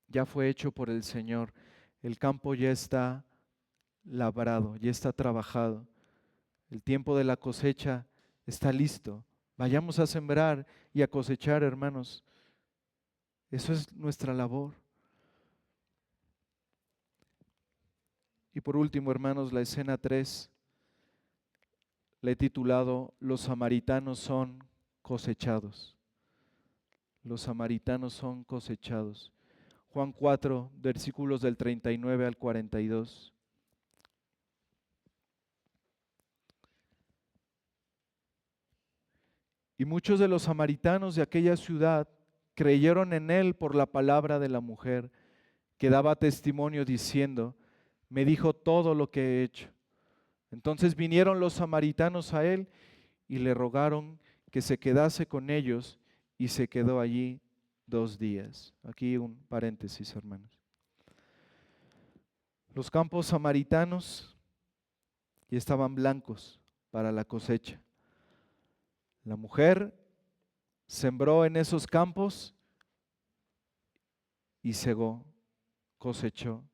[SPEAKER 1] ya fue hecho por el Señor. El campo ya está labrado, ya está trabajado. El tiempo de la cosecha está listo. Vayamos a sembrar y a cosechar, hermanos. Eso es nuestra labor. Y por último, hermanos, la escena 3 la he titulado Los samaritanos son cosechados. Los samaritanos son cosechados. Juan 4, versículos del 39 al 42. Y muchos de los samaritanos de aquella ciudad creyeron en él por la palabra de la mujer, que daba testimonio diciendo, me dijo todo lo que he hecho. Entonces vinieron los samaritanos a él y le rogaron que se quedase con ellos, y se quedó allí 2 días. Aquí un paréntesis, hermanos. Los campos samaritanos ya estaban blancos para la cosecha. La mujer sembró en esos campos y segó, cosechó.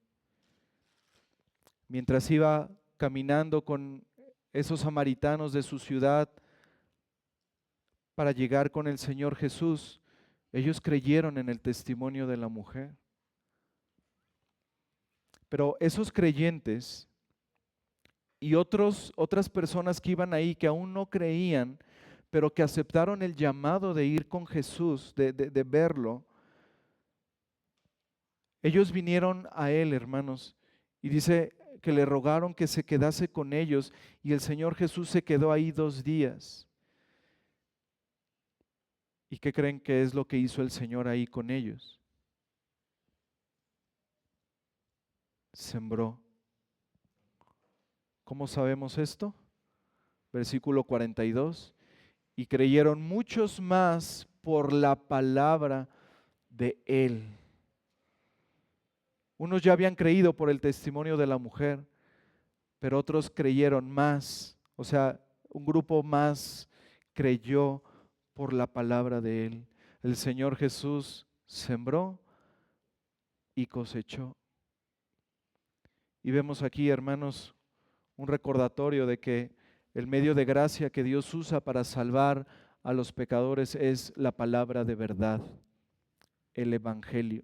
[SPEAKER 1] Mientras iba caminando con esos samaritanos de su ciudad para llegar con el Señor Jesús, ellos creyeron en el testimonio de la mujer. Pero esos creyentes y otras personas que iban ahí que aún no creían, pero que aceptaron el llamado de ir con Jesús, de verlo, ellos vinieron a él, hermanos, y dice que le rogaron que se quedase con ellos, y el Señor Jesús se quedó ahí 2 días. ¿Y qué creen que es lo que hizo el Señor ahí con ellos? Sembró. ¿Cómo sabemos esto? Versículo 42. Y creyeron muchos más por la palabra de él. Unos ya habían creído por el testimonio de la mujer, pero otros creyeron más. O sea, un grupo más creyó por la palabra de él. El Señor Jesús sembró y cosechó. Y vemos aquí, hermanos, un recordatorio de que el medio de gracia que Dios usa para salvar a los pecadores es la palabra de verdad, el Evangelio.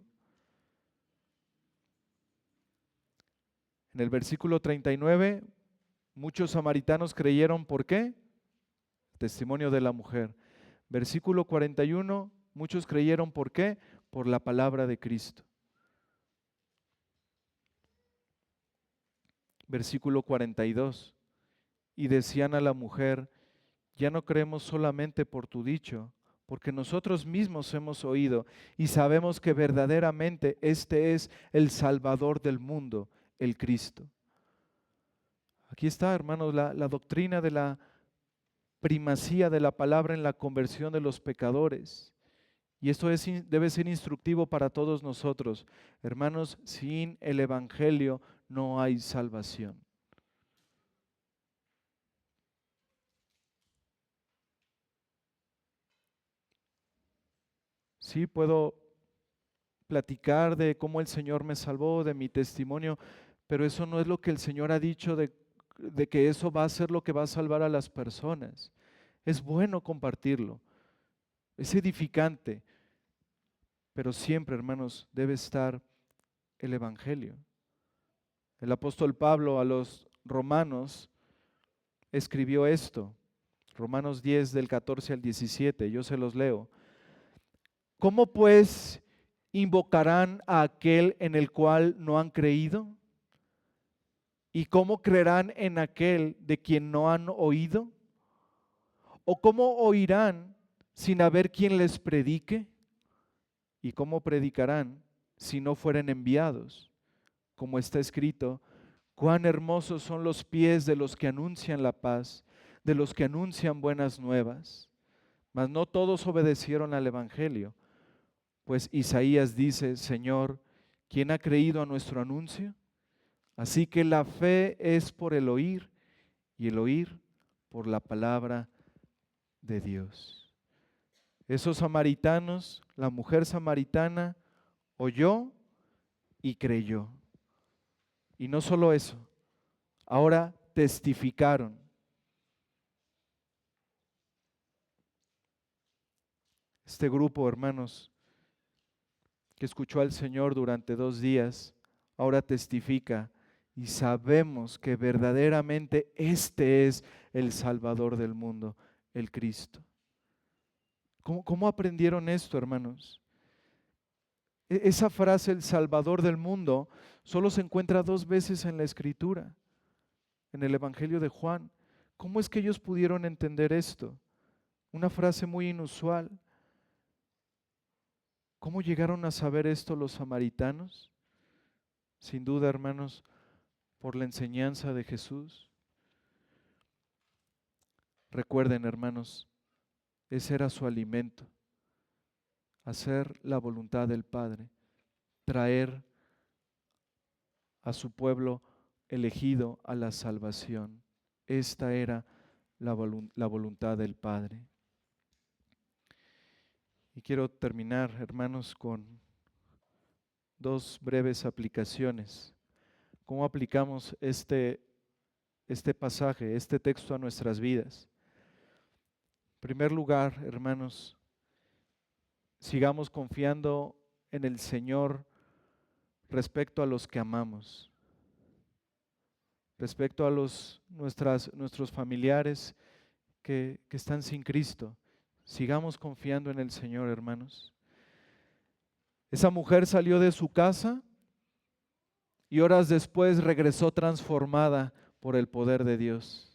[SPEAKER 1] En el versículo 39, muchos samaritanos creyeron, ¿por qué? Testimonio de la mujer. Versículo 41, muchos creyeron, ¿por qué? Por la palabra de Cristo. Versículo 42, y decían a la mujer, ya no creemos solamente por tu dicho, porque nosotros mismos hemos oído y sabemos que verdaderamente este es el Salvador del mundo, el Cristo. Aquí está, hermanos, la doctrina de la primacía de la palabra en la conversión de los pecadores. Y esto debe ser instructivo para todos nosotros. Hermanos, sin el Evangelio no hay salvación. Sí, puedo platicar de cómo el Señor me salvó, de mi testimonio, pero eso no es lo que el Señor ha dicho de que eso va a ser lo que va a salvar a las personas. Es bueno compartirlo, es edificante, pero siempre, hermanos, debe estar el Evangelio. El apóstol Pablo a los romanos escribió esto, Romanos 10 del 14 al 17, yo se los leo. ¿Cómo pues invocarán a aquel en el cual no han creído? ¿Y cómo creerán en aquel de quien no han oído? ¿O cómo oirán sin haber quien les predique? ¿Y cómo predicarán si no fueren enviados? Como está escrito, cuán hermosos son los pies de los que anuncian la paz, de los que anuncian buenas nuevas. Mas no todos obedecieron al Evangelio, pues Isaías dice, Señor, ¿quién ha creído a nuestro anuncio? Así que la fe es por el oír y el oír por la palabra de Dios. Esos samaritanos, la mujer samaritana oyó y creyó. Y no solo eso, ahora testificaron. Este grupo, hermanos, que escuchó al Señor durante 2 días, ahora testifica y sabemos que verdaderamente este es el Salvador del mundo, el Cristo. ¿Cómo aprendieron esto, hermanos? Esa frase, el Salvador del mundo, solo se encuentra 2 veces en la Escritura, en el Evangelio de Juan. ¿Cómo es que ellos pudieron entender esto? Una frase muy inusual. ¿Cómo llegaron a saber esto los samaritanos? Sin duda, hermanos, por la enseñanza de Jesús. Recuerden, hermanos, ese era su alimento, hacer la voluntad del Padre, traer a su pueblo elegido a la salvación. Esta era la voluntad del Padre. Y quiero terminar, hermanos, con 2 breves aplicaciones. ¿Cómo aplicamos este pasaje, este texto a nuestras vidas? En primer lugar, hermanos, sigamos confiando en el Señor respecto a los que amamos, respecto a nuestros familiares que están sin Cristo. Sigamos confiando en el Señor, hermanos. Esa mujer salió de su casa y horas después regresó transformada por el poder de Dios.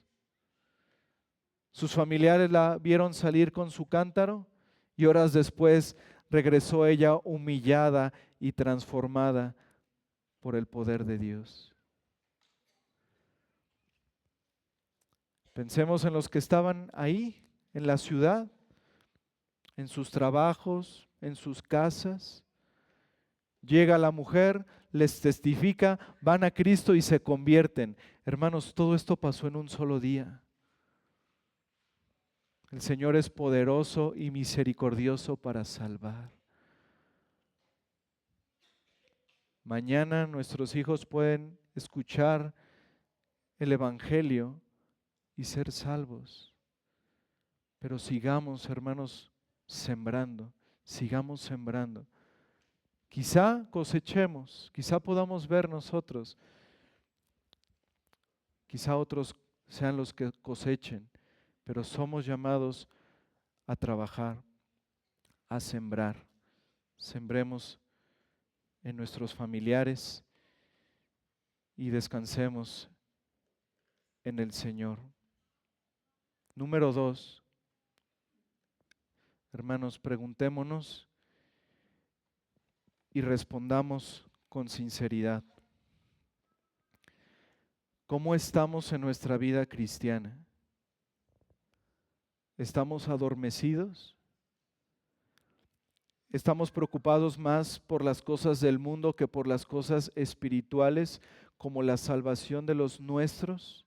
[SPEAKER 1] Sus familiares la vieron salir con su cántaro y horas después regresó ella humillada y transformada por el poder de Dios. Pensemos en los que estaban ahí, en la ciudad, en sus trabajos, en sus casas. Llega la mujer, les testifica, van a Cristo y se convierten. Hermanos, todo esto pasó en un solo día. El Señor es poderoso y misericordioso para salvar. Mañana nuestros hijos pueden escuchar el Evangelio y ser salvos. Pero sigamos, hermanos, sembrando, sigamos sembrando. Quizá cosechemos, quizá podamos ver nosotros, quizá otros sean los que cosechen, pero somos llamados a trabajar, a sembrar. Sembremos en nuestros familiares y descansemos en el Señor. Número 2, hermanos, preguntémonos y respondamos con sinceridad. ¿Cómo estamos en nuestra vida cristiana? ¿Estamos adormecidos? ¿Estamos preocupados más por las cosas del mundo que por las cosas espirituales, como la salvación de los nuestros,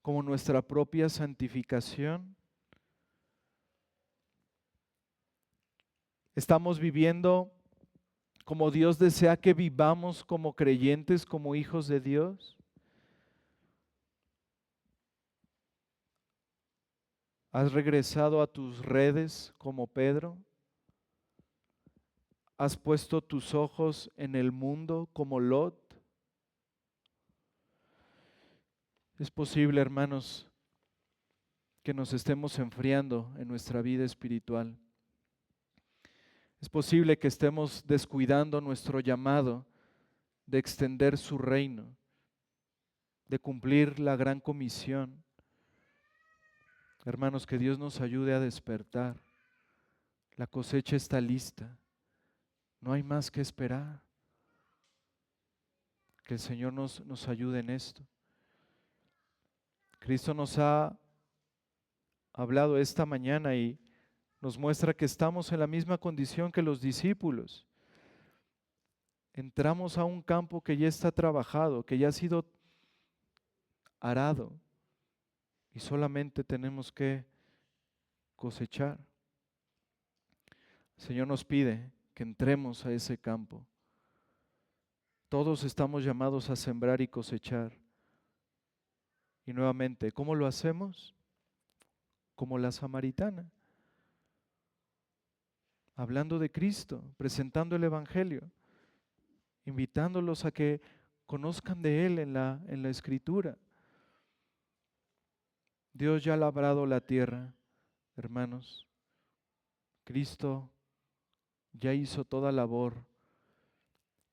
[SPEAKER 1] como nuestra propia santificación? ¿Estamos viviendo como Dios desea que vivamos como creyentes, como hijos de Dios? ¿Has regresado a tus redes como Pedro? ¿Has puesto tus ojos en el mundo como Lot? Es posible, hermanos, que nos estemos enfriando en nuestra vida espiritual. Es posible que estemos descuidando nuestro llamado de extender su reino, de cumplir la gran comisión. Hermanos, que Dios nos ayude a despertar. La cosecha está lista. No hay más que esperar. Que el Señor nos ayude en esto. Cristo nos ha hablado esta mañana y nos muestra que estamos en la misma condición que los discípulos. Entramos a un campo que ya está trabajado, que ya ha sido arado y solamente tenemos que cosechar. El Señor nos pide que entremos a ese campo. Todos estamos llamados a sembrar y cosechar. Y nuevamente, ¿cómo lo hacemos? Como la samaritana, hablando de Cristo, presentando el Evangelio, invitándolos a que conozcan de Él en la Escritura. Dios ya ha labrado la tierra, hermanos. Cristo ya hizo toda labor.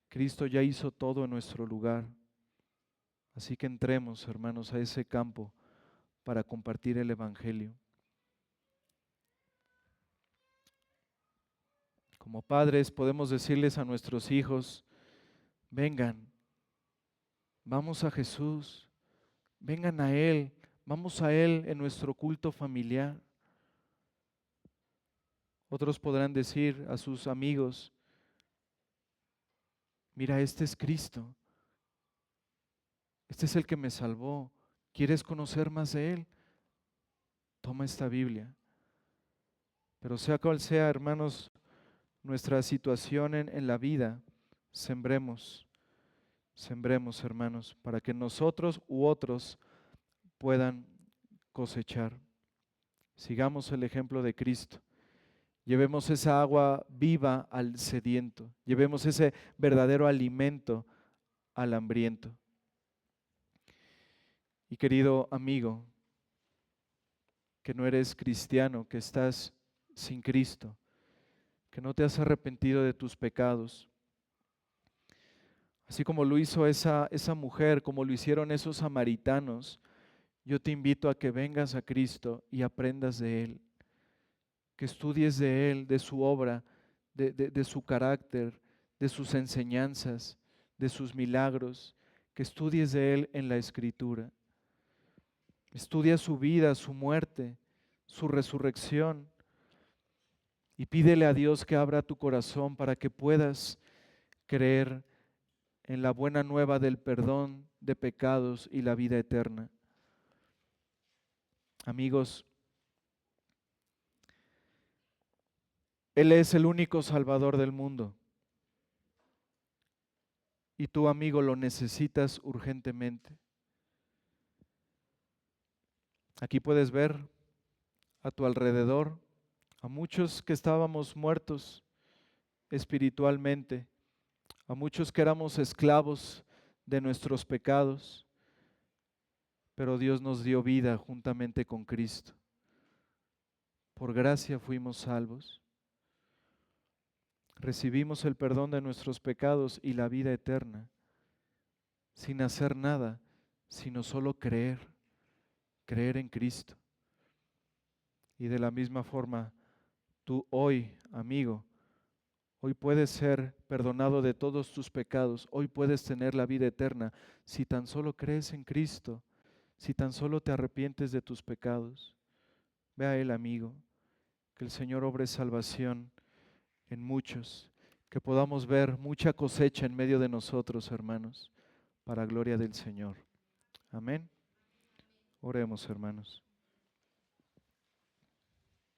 [SPEAKER 1] Cristo ya hizo todo en nuestro lugar. Así que entremos, hermanos, a ese campo para compartir el Evangelio. Como padres podemos decirles a nuestros hijos, vengan, vamos a Jesús, vengan a Él, vamos a Él en nuestro culto familiar. Otros podrán decir a sus amigos, mira, este es Cristo, este es el que me salvó, ¿quieres conocer más de Él? Toma esta Biblia. Pero sea cual sea, hermanos, nuestra situación en la vida, sembremos, hermanos, para que nosotros u otros puedan cosechar. Sigamos el ejemplo de Cristo. Llevemos esa agua viva al sediento. Llevemos ese verdadero alimento al hambriento. Y querido amigo, que no eres cristiano, que estás sin Cristo, que no te has arrepentido de tus pecados, así como lo hizo esa mujer, como lo hicieron esos samaritanos, yo te invito a que vengas a Cristo y aprendas de Él, que estudies de Él, de su obra, de su carácter, de sus enseñanzas, de sus milagros, que estudies de Él en la Escritura. Estudia su vida, su muerte, su resurrección y pídele a Dios que abra tu corazón para que puedas creer en la buena nueva del perdón de pecados y la vida eterna. Amigos, Él es el único Salvador del mundo. y tú, amigo, lo necesitas urgentemente. Aquí puedes ver a tu alrededor a muchos que estábamos muertos espiritualmente, a muchos que éramos esclavos de nuestros pecados, pero Dios nos dio vida juntamente con Cristo. Por gracia fuimos salvos. Recibimos el perdón de nuestros pecados y la vida eterna, sin hacer nada, sino solo creer en Cristo. Y de la misma forma, tú hoy, amigo, hoy puedes ser perdonado de todos tus pecados, hoy puedes tener la vida eterna si tan solo crees en Cristo, si tan solo te arrepientes de tus pecados. Ve a Él, amigo, que el Señor obre salvación en muchos, que podamos ver mucha cosecha en medio de nosotros, hermanos, para gloria del Señor. Amén. Oremos, hermanos.